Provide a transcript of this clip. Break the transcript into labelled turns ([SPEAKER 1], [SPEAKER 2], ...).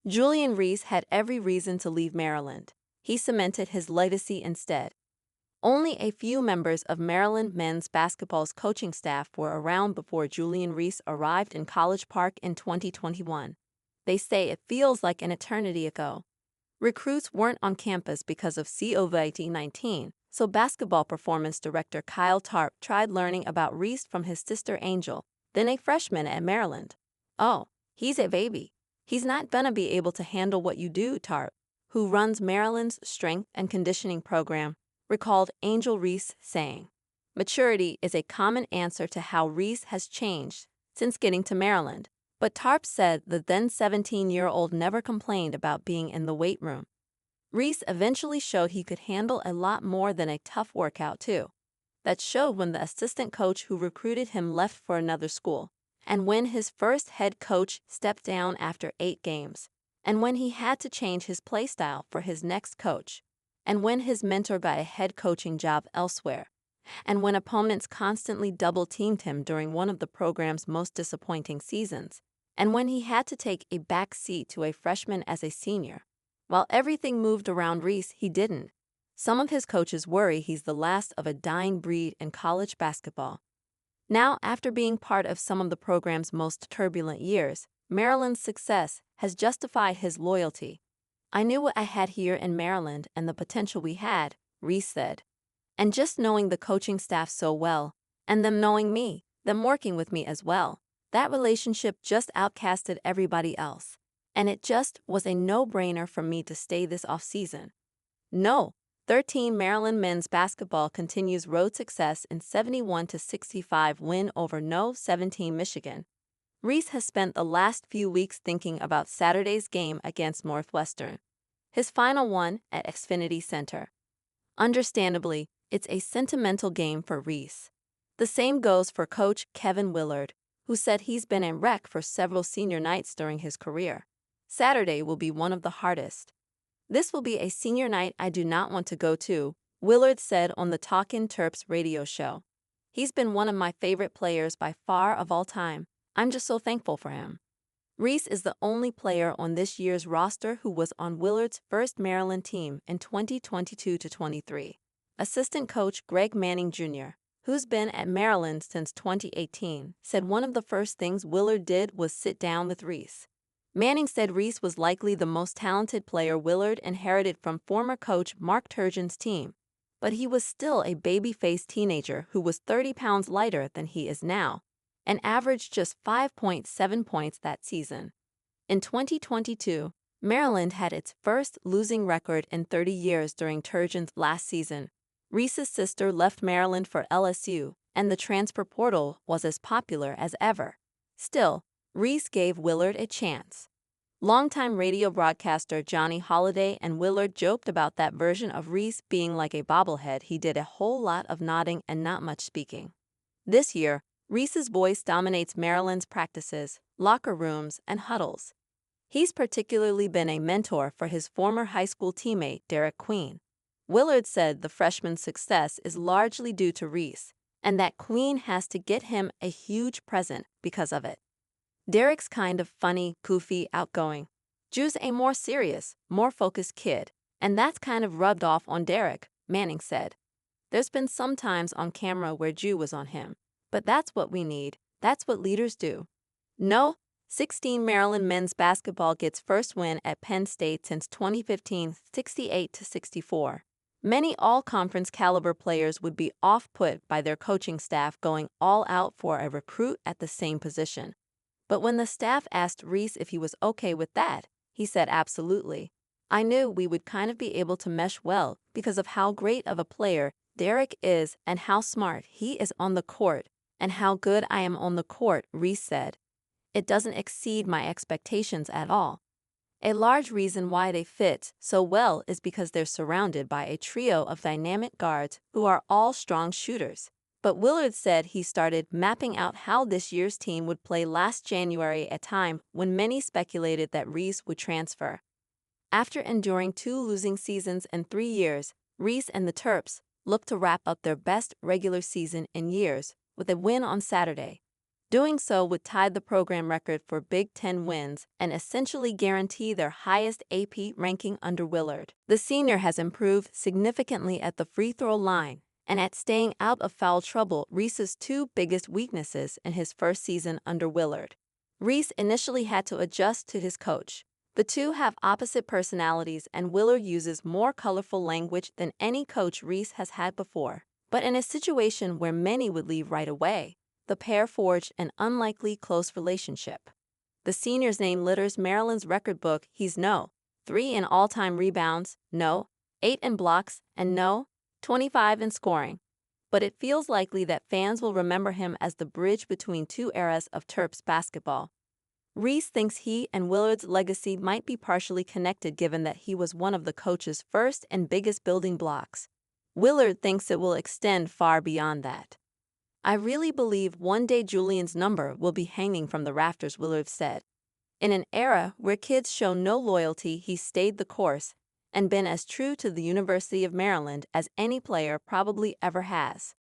[SPEAKER 1] Julian Reese had every reason to leave Maryland. He cemented his legacy instead. Only a few members of Maryland men's basketball's coaching staff were around before Julian Reese arrived in College Park in 2021. They say it feels like an eternity ago. Recruits weren't on campus because of COVID-19, so basketball performance director Kyle Tarp tried learning about Reese from his sister Angel, then a freshman at Maryland. "Oh, he's a baby. He's not gonna be able to handle what you do," Tarp, who runs Maryland's strength and conditioning program, recalled Angel Reese saying. Maturity is a common answer to how Reese has changed since getting to Maryland, but Tarp said the then 17-year-old never complained about being in the weight room. Reese eventually showed he could handle a lot more than a tough workout, too. That showed when the assistant coach who recruited him left for another school, and when his first head coach stepped down after 8 games, and when he had to change his play style for his next coach, and when his mentor got a head coaching job elsewhere, and when opponents constantly double-teamed him during one of the program's most disappointing seasons, and when he had to take a back seat to a freshman as a senior. While everything moved around Reese, he didn't. Some of his coaches worry he's the last of a dying breed in college basketball. Now, after being part of some of the program's most turbulent years, Maryland's success has justified his loyalty. "I knew what I had here in Maryland and the potential we had," Reese said. "And just knowing the coaching staff so well, and them knowing me, them working with me as well, that relationship just outcasted everybody else. And it just was a no-brainer for me to stay this offseason." No. 13 Maryland men's basketball continues road success in 71-65 win over No. 17 Michigan. Reese has spent the last few weeks thinking about Saturday's game against Northwestern, his final one at Xfinity Center. Understandably, it's a sentimental game for Reese. The same goes for coach Kevin Willard, who said he's been a wreck for several senior nights during his career. "Saturday will be one of the hardest. This will be a senior night I do not want to go to," Willard said on the Talkin' Terps radio show. "He's been one of my favorite players by far of all time. I'm just so thankful for him." Reese is the only player on this year's roster who was on Willard's first Maryland team in 2022-23. Assistant coach Greg Manning Jr., who's been at Maryland since 2018, said one of the first things Willard did was sit down with Reese. Manning said Reese was likely the most talented player Willard inherited from former coach Mark Turgeon's team, but he was still a baby-faced teenager who was 30 pounds lighter than he is now, and averaged just 5.7 points that season. In 2022, Maryland had its first losing record in 30 years during Turgeon's last season. Reese's sister left Maryland for LSU, and the transfer portal was as popular as ever. Still, Reese gave Willard a chance. Longtime radio broadcaster Johnny Holliday and Willard joked about that version of Reese being like a bobblehead. He did a whole lot of nodding and not much speaking. This year, Reese's voice dominates Maryland's practices, locker rooms, and huddles. He's particularly been a mentor for his former high school teammate Derek Queen. Willard said the freshman's success is largely due to Reese, and that Queen has to get him a huge present because of it. Derek's kind of funny, goofy, outgoing. Ju's a more serious, more focused kid, and that's kind of rubbed off on Derek, Manning said. "There's been some times on camera where Ju was on him, but that's what we need. That's what leaders do." No. 16 Maryland men's basketball gets first win at Penn State since 2015, 68-64. Many all-conference caliber players would be off-put by their coaching staff going all out for a recruit at the same position. But when the staff asked Reese if he was okay with that, he said absolutely. "I knew we would kind of be able to mesh well because of how great of a player Derek is and how smart he is on the court and how good I am on the court," Reese said. "It doesn't exceed my expectations at all." A large reason why they fit so well is because they're surrounded by a trio of dynamic guards who are all strong shooters. But Willard said he started mapping out how this year's team would play last January, a time when many speculated that Reese would transfer. After enduring 2 losing seasons in 3 years, Reese and the Terps look to wrap up their best regular season in years with a win on Saturday. Doing so would tie the program record for Big Ten wins and essentially guarantee their highest AP ranking under Willard. The senior has improved significantly at the free throw line and at staying out of foul trouble, Reese's two biggest weaknesses in his first season under Willard. Reese initially had to adjust to his coach. The two have opposite personalities, and Willard uses more colorful language than any coach Reese has had before. But in a situation where many would leave right away, the pair forged an unlikely close relationship. The senior's name litters Maryland's record book. He's no. 3 in all-time rebounds, no. 8 in blocks, and no. 25 in scoring. But it feels likely that fans will remember him as the bridge between two eras of Terps basketball. Reese thinks he and Willard's legacy might be partially connected given that he was one of the coach's first and biggest building blocks. Willard thinks it will extend far beyond that. I really believe one day Julian's number will be hanging from the rafters, Willard said. In an era where kids show no loyalty, he stayed the course and been as true to the University of Maryland as any player probably ever has.